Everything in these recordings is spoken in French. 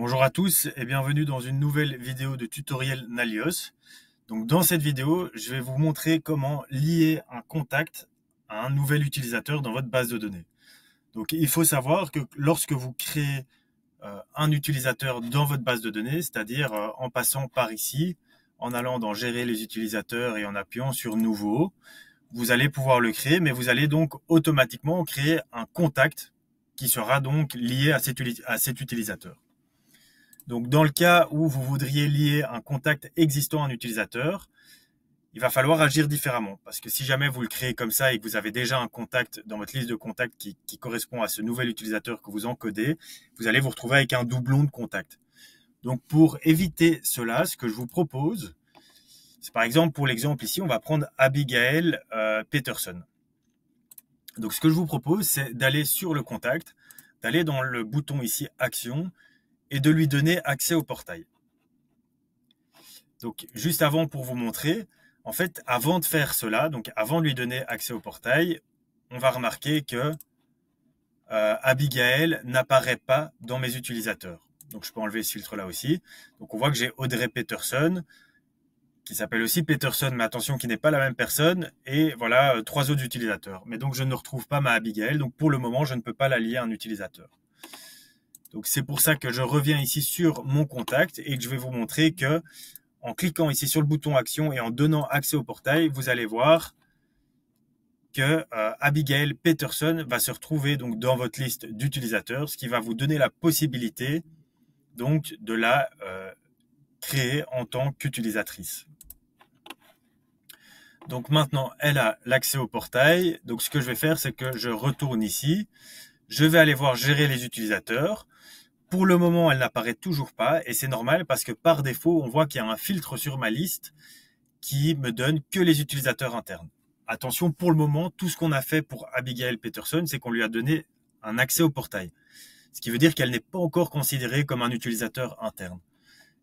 Bonjour à tous et bienvenue dans une nouvelle vidéo de tutoriel Nalios. Donc dans cette vidéo, je vais vous montrer comment lier un contact à un nouvel utilisateur dans votre base de données. Donc il faut savoir que lorsque vous créez un utilisateur dans votre base de données, c'est-à-dire en passant par ici, en allant dans gérer les utilisateurs et en appuyant sur nouveau, vous allez pouvoir le créer, mais vous allez donc automatiquement créer un contact qui sera donc lié à cet utilisateur. Donc, dans le cas où vous voudriez lier un contact existant à un utilisateur, il va falloir agir différemment. Parce que si jamais vous le créez comme ça et que vous avez déjà un contact dans votre liste de contacts qui correspond à ce nouvel utilisateur que vous encodez, vous allez vous retrouver avec un doublon de contact. Donc, pour éviter cela, ce que je vous propose, c'est par exemple, pour l'exemple ici, on va prendre Abigail Peterson. Donc, ce que je vous propose, c'est d'aller sur le contact, d'aller dans le bouton ici Action, et de lui donner accès au portail. Donc, juste avant pour vous montrer, en fait, avant de faire cela, donc avant de lui donner accès au portail, on va remarquer que Abigail n'apparaît pas dans mes utilisateurs. Donc, je peux enlever ce filtre-là aussi. Donc, on voit que j'ai Audrey Peterson, qui s'appelle aussi Peterson, mais attention, qui n'est pas la même personne, et voilà, 3 autres utilisateurs. Mais donc, je ne retrouve pas ma Abigail, donc pour le moment, je ne peux pas la lier à un utilisateur. Donc c'est pour ça que je reviens ici sur mon contact et que je vais vous montrer que en cliquant ici sur le bouton action et en donnant accès au portail, vous allez voir que Abigail Peterson va se retrouver donc dans votre liste d'utilisateurs, ce qui va vous donner la possibilité donc de la créer en tant qu'utilisatrice. Donc maintenant, elle a l'accès au portail. Donc ce que je vais faire, c'est que je retourne ici. Je vais aller voir gérer les utilisateurs. Pour le moment, elle n'apparaît toujours pas et c'est normal parce que par défaut, on voit qu'il y a un filtre sur ma liste qui me donne que les utilisateurs internes. Attention, pour le moment, tout ce qu'on a fait pour Abigail Peterson, c'est qu'on lui a donné un accès au portail. Ce qui veut dire qu'elle n'est pas encore considérée comme un utilisateur interne.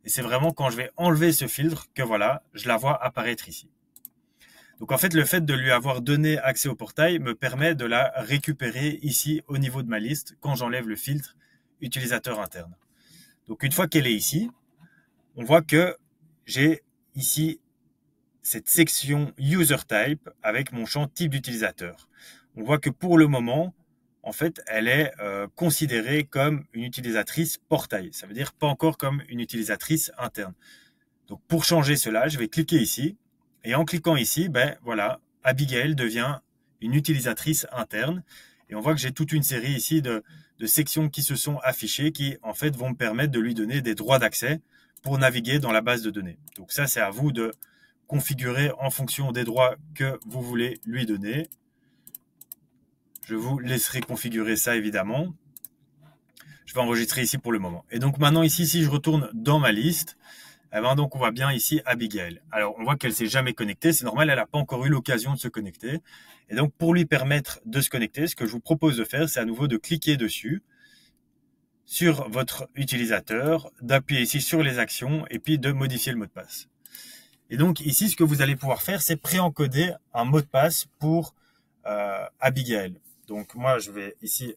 Et c'est vraiment quand je vais enlever ce filtre que voilà, je la vois apparaître ici. Donc en fait, le fait de lui avoir donné accès au portail me permet de la récupérer ici au niveau de ma liste quand j'enlève le filtre utilisateur interne. Donc une fois qu'elle est ici, on voit que j'ai ici cette section User Type avec mon champ type d'utilisateur. On voit que pour le moment, en fait, elle est considérée comme une utilisatrice portail. Ça veut dire pas encore comme une utilisatrice interne. Donc pour changer cela, je vais cliquer ici. Et en cliquant ici, ben voilà, Abigail devient une utilisatrice interne. Et on voit que j'ai toute une série ici de sections qui se sont affichées qui, en fait, vont me permettre de lui donner des droits d'accès pour naviguer dans la base de données. Donc ça, c'est à vous de configurer en fonction des droits que vous voulez lui donner. Je vous laisserai configurer ça, évidemment. Je vais enregistrer ici pour le moment. Et donc maintenant, ici, si je retourne dans ma liste, eh ben donc on voit bien ici Abigail. Alors on voit qu'elle s'est jamais connectée, c'est normal, elle n'a pas encore eu l'occasion de se connecter. Et donc pour lui permettre de se connecter, ce que je vous propose de faire, c'est à nouveau de cliquer dessus, sur votre utilisateur, d'appuyer ici sur les actions et puis de modifier le mot de passe. Et donc ici, ce que vous allez pouvoir faire, c'est préencoder un mot de passe pour Abigail. Donc moi, je vais ici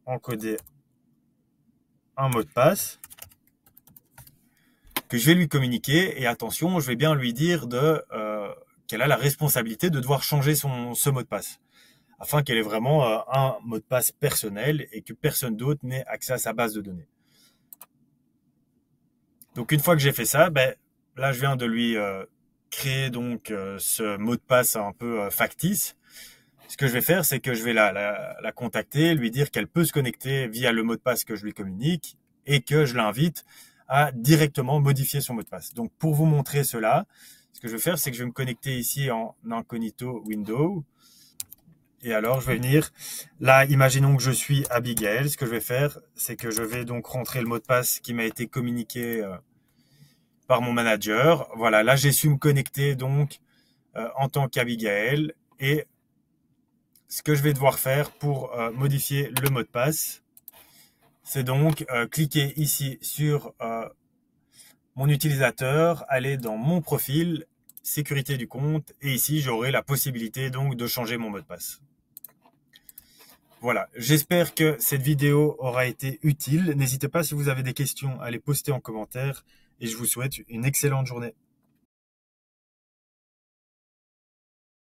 encoder un mot de passe que je vais lui communiquer, et attention, je vais bien lui dire qu'elle a la responsabilité de devoir changer ce mot de passe, afin qu'elle ait vraiment un mot de passe personnel et que personne d'autre n'ait accès à sa base de données. Donc une fois que j'ai fait ça, ben, là je viens de lui créer donc ce mot de passe un peu factice. Ce que je vais faire, c'est que je vais la contacter, lui dire qu'elle peut se connecter via le mot de passe que je lui communique et que je l'invite à directement modifier son mot de passe. Donc pour vous montrer cela, ce que je vais faire, c'est que je vais me connecter ici en incognito window. Et alors je vais venir, là imaginons que je suis Abigail, ce que je vais faire, c'est que je vais donc rentrer le mot de passe qui m'a été communiqué par mon manager. Voilà, là j'ai su me connecter donc en tant qu'Abigail, et ce que je vais devoir faire pour modifier le mot de passe, c'est donc cliquer ici sur mon utilisateur, aller dans mon profil, sécurité du compte, et ici j'aurai la possibilité donc de changer mon mot de passe. Voilà, j'espère que cette vidéo aura été utile. N'hésitez pas si vous avez des questions à les poster en commentaire et je vous souhaite une excellente journée.